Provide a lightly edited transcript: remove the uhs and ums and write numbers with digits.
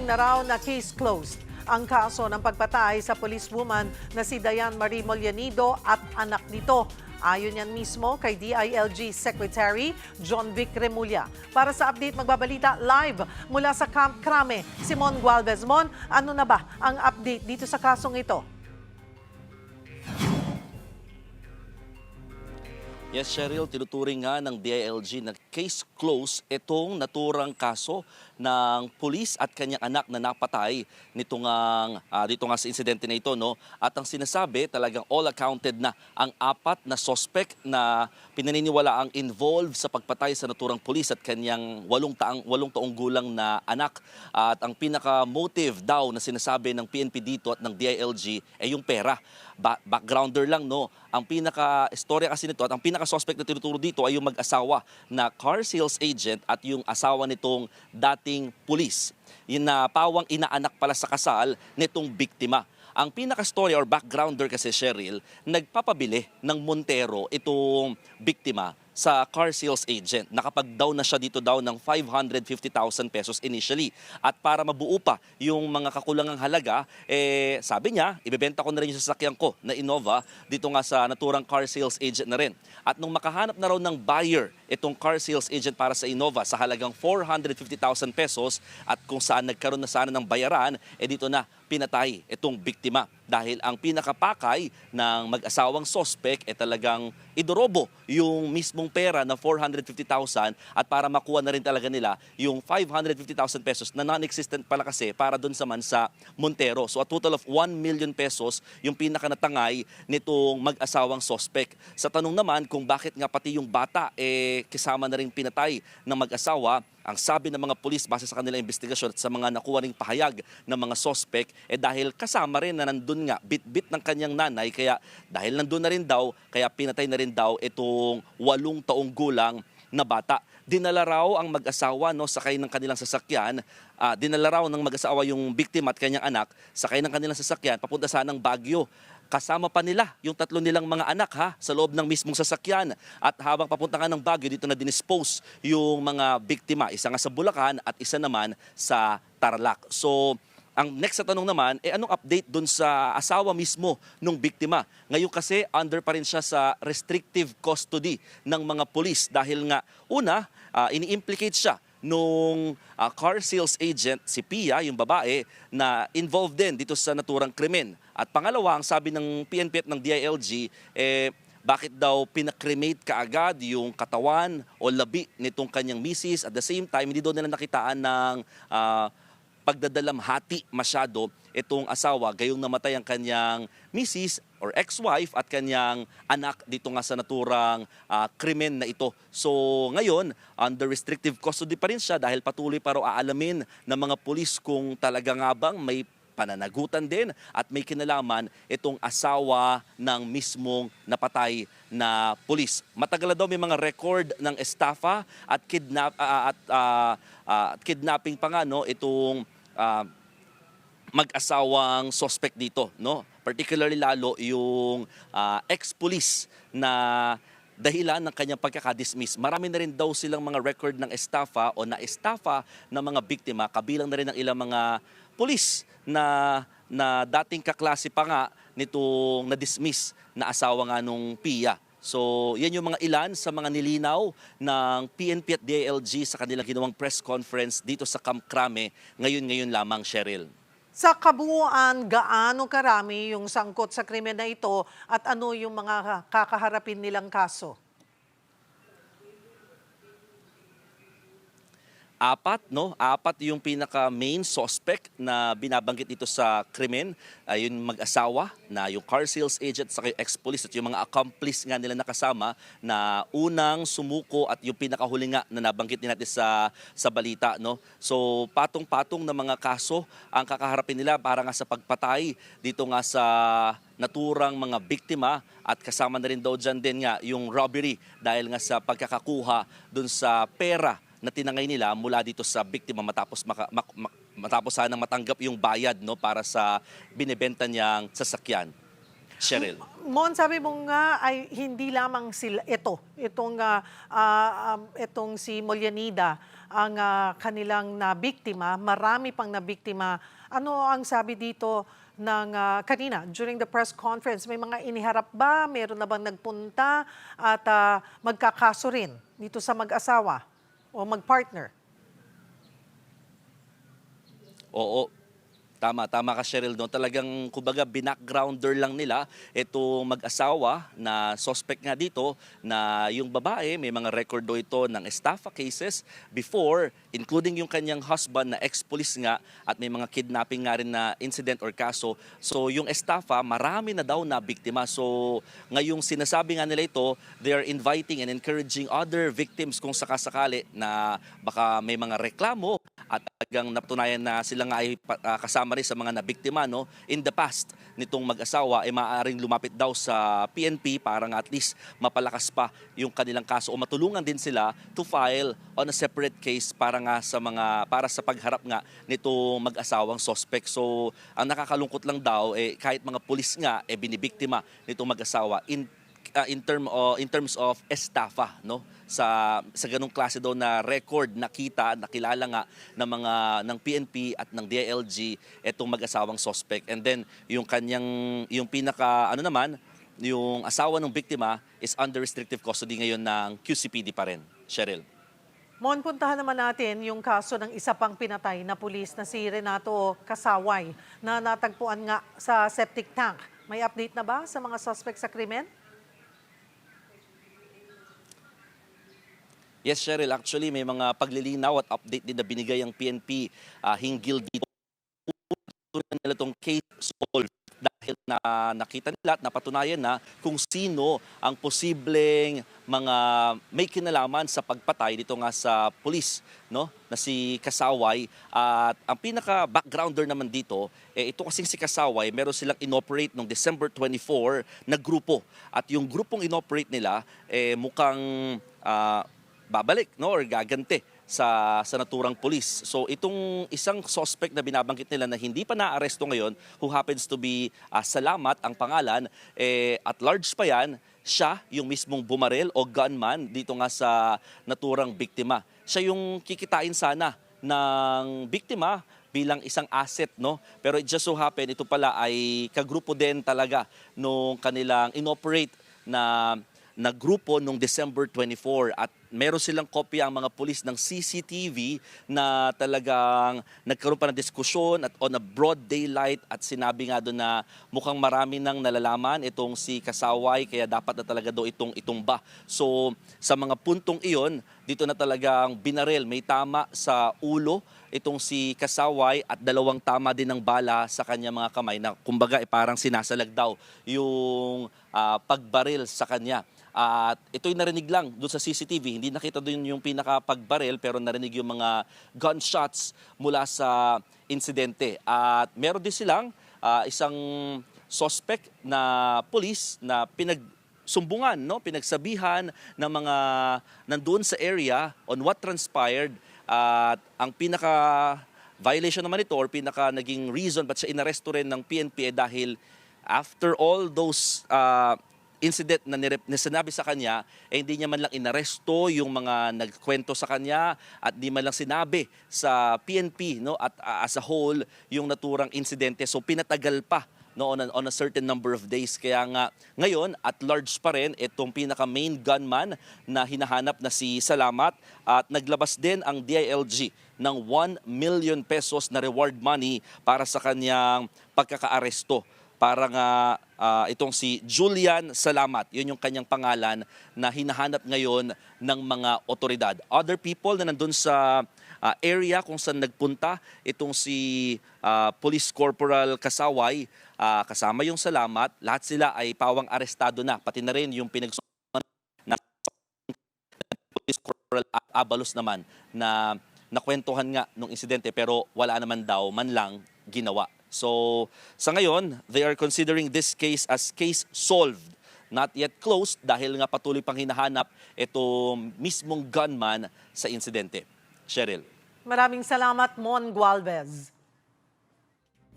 Tinuturing na raw na case closed ang kaso ng pagpatay sa policewoman na si Diane Marie Mollanido at anak nito. Ayon yan mismo kay DILG Secretary John Vic Remulla. Para sa update, magbabalita live mula sa Camp Crame, Simon Gualvez. Mon, ano na ba ang update dito sa kasong ito? Yes, Cheryl, tinuturing nga ng DILG na case close itong naturang kaso ng pulis at kanyang anak na napatay dito nga sa insidente na ito, no? At ang sinasabi, talagang all accounted na ang 4 na suspect na pinaniniwala ang involved sa pagpatay sa naturang pulis at kanyang 8 taong gulang na anak. At ang pinaka-motive daw na sinasabi ng PNP dito at ng DILG ay yung pera. Backgrounder lang, no? Ang pinaka-istorya kasi nito at ang pinaka-suspect na tinuturo dito ay yung mag-asawa na car sales agent at yung asawa nitong dating pulis. Yun na pawang inaanak pala sa kasal nitong biktima. Ang pinaka-story or backgrounder kasi, Cheryl, nagpapabili ng Montero itong biktima sa car sales agent. Nakapag-down na siya dito daw ng 550,000 pesos initially. At para mabuo pa yung mga kakulangang halaga, sabi niya, ibebenta ko na rin yung sasakyan ko na Innova dito nga sa naturang car sales agent na rin. At nung makahanap na raw ng buyer itong car sales agent para sa Innova sa halagang 450,000 pesos at kung saan nagkaroon na sana ng bayaran, dito na pinatay itong biktima. Dahil ang pinakapakay ng mag-asawang sospek talagang idorobo yung mismong pera na 450,000 at para makuha na rin talaga nila yung 550,000 pesos na non-existent pala kasi para dun sa Mansa Montero. So a total of 1 million pesos yung pinakanatangay nitong mag-asawang sospek. Sa tanong naman kung bakit nga pati yung bata kasama na rin pinatay ng mag-asawa, ang sabi ng mga pulis base sa kanilang investigasyon at sa mga nakuha ring pahayag ng mga sospek dahil kasama rin na nandun nga bit-bit ng kanyang nanay kaya dahil nandun na rin daw kaya pinatay na rin daw itong 8 taong gulang na bata. Dinala raw ang mag-asawa sakay ng kanilang sasakyan. Dinala raw ng mag-asawa yung biktima at kanyang anak sakay ng kanilang sasakyan papunta sanang Baguio. Kasama pa nila yung 3 nilang mga anak sa loob ng mismong sasakyan. At habang papunta nga ng Baguio, dito na dinispose yung mga biktima. Isa nga sa Bulacan at isa naman sa Tarlac. So, ang next sa tanong naman, anong update dun sa asawa mismo ng biktima? Ngayon kasi, under pa rin siya sa restrictive custody ng mga pulis dahil nga, una, ini-implicate siya nung car sales agent, si Pia, yung babae, na involved din dito sa naturang krimen. At pangalawa, ang sabi ng PNP at ng DILG, bakit daw pinakremate kaagad yung katawan o labi nitong kanyang misis. At the same time, hindi daw nila nakitaan ng pagdadalamhati masyado itong asawa gayong namatay ang kanyang misis or ex-wife at kanyang anak dito nga sa naturang krimen na ito. So ngayon, under restrictive custody pa rin siya dahil patuloy pa raw aalamin ng mga pulis kung talaga nga bang may pananagutan din at may kinalaman itong asawa ng mismong napatay na pulis. Matagal na daw may mga record ng estafa at kidnapping pa nga itong mag-asawang suspect dito, no? Particularly lalo yung ex-police na dahilan ng kanyang pagkakadismiss. Marami na rin daw silang mga record ng estafa o na-estafa ng mga biktima, kabilang na rin ng ilang mga pulis na dating kaklase pa nga nitong na-dismiss na asawa nga nung Pia. So, yan yung mga ilan sa mga nilinaw ng PNP at DILG sa kanilang ginawang press conference dito sa Camp Crame ngayon lamang, Cheryl. Sa kabuuan, gaano karami yung sangkot sa krimen na ito at ano yung mga kakaharapin nilang kaso? 4, no? 4 yung pinaka-main suspect na binabanggit dito sa krimen. Yung mag-asawa na yung car sales agent sa ex-police at yung mga accomplice nga nila nakasama na unang sumuko at yung pinakahuli nga na nabanggit din natin sa balita, no? So patong-patong na mga kaso ang kakaharapin nila para nga sa pagpatay dito nga sa naturang mga biktima at kasama na rin daw dyan din nga yung robbery dahil nga sa pagkakakuha dun sa pera na tinangay nila mula dito sa biktima matapos sanang matanggap yung bayad para sa binebenta niyang sasakyan. Cheryl. Mon, sabi mo nga ay hindi lamang sila itong si Mollanida ang kanilang nabiktima, marami pang nabiktima. Ano ang sabi dito ng kanina during the press conference? May mga iniharap ba? Meron na bang nagpunta at magkakaso rin dito sa mag-asawa o mag-partner? Oo, tama ka Cheryl. No? Talagang kumbaga binackgrounder lang nila itong mag-asawa na suspect nga dito na yung babae may mga record do ito ng estafa cases before, including yung kanyang husband na ex-police nga at may mga kidnapping nga rin na incident or kaso. So yung estafa, marami na daw na biktima. So ngayong sinasabi nga nila ito, they are inviting and encouraging other victims kung sakasakali na baka may mga reklamo at talagang napatunayan na sila nga ay kasama rin sa mga nabiktima no in the past nitong mag-asawa ay maaaring lumapit daw sa PNP para nga at least mapalakas pa yung kanilang kaso o matulungan din sila to file on a separate case para sa pagharap nga nitong mag-asawang suspect. So ang nakakalungkot lang daw kahit mga pulis nga binibiktima nitong mag-asawa in terms of estafa no sa ganung klase daw na record nakilala nga ng PNP at ng DILG etong mag-asawang suspect. And then yung yung asawa ng biktima is under restrictive custody ngayon ng QCPD pa rin. Cheryl. Mon, puntahan naman natin yung kaso ng isa pang pinatay na pulis na si Renato Kasaway na natagpuan nga sa septic tank. May update na ba sa mga suspect sa krimen? Yes, Cheryl. Actually, may mga paglilinaw at update din na binigay ang PNP hinggil dito. Nila itong case solved dahil na nakita nila at napatunayan na kung sino ang posibleng mga may kinalaman sa pagpatay dito nga sa pulis no na si Kasaway. At ang pinaka backgrounder naman dito ito kasing si Kasaway, meron silang inoperate noong December 24 na grupo at yung grupong inoperate nila mukhang babalik no or gaganti sa naturang pulis. So itong isang suspect na binabanggit nila na hindi pa naaresto ngayon, who happens to be Salamat ang pangalan, at large pa yan, siya yung mismong bumarel o gunman dito nga sa naturang biktima. Siya yung kikitain sana ng biktima bilang isang asset, no? Pero it just so happen, ito pala ay kagrupo din talaga nung kanilang inoperate na grupo noong December 24 at meron silang kopya ang mga pulis ng CCTV na talagang nagkaroon pa ng diskusyon at on a broad daylight at sinabi nga doon na mukhang marami nang nalalaman itong si Kasaway kaya dapat na talaga daw itong itumba. So sa mga puntong iyon, dito na talagang binaril, may tama sa ulo itong si Kasaway at dalawang tama din ng bala sa kanya mga kamay na kumbaga parang sinasalag daw yung pagbaril sa kanya. At ito'y narinig lang doon sa CCTV. Hindi nakita doon yung pinakapagbaril pero narinig yung mga gunshots mula sa insidente. At meron din silang isang suspect na police na pinagsumbungan, no? Pinagsabihan ng mga nandoon sa area on what transpired. At ang pinaka-violation naman ito or pinaka-naging reason ba't siya inaresto rin ng PNP dahil after all those incident na sinabi sa kanya, hindi niya man lang inaresto yung mga nagkwento sa kanya at di man lang sinabi sa PNP no at as a whole yung naturang insidente. So pinatagal pa no on a certain number of days. Kaya nga ngayon at large pa rin itong pinaka main gunman na hinahanap na si Salamat at naglabas din ang DILG ng 1 million pesos na reward money para sa kanyang pagkakaaresto. Para nga itong si Julian Salamat, yun yung kanyang pangalan na hinahanap ngayon ng mga otoridad. Other people na nandun sa area kung saan nagpunta, itong si Police Corporal Kasaway, kasama yung Salamat, lahat sila ay pawang arestado na. Pati na rin yung pinagsuman na Police Corporal Abalos naman na nakwentuhan nga nung insidente pero wala naman daw man lang ginawa. So, sa ngayon, they are considering this case as case solved, not yet closed dahil nga patuloy pang hinahanap itong mismong gunman sa insidente. Cheryl. Maraming salamat, Mon Gualvez.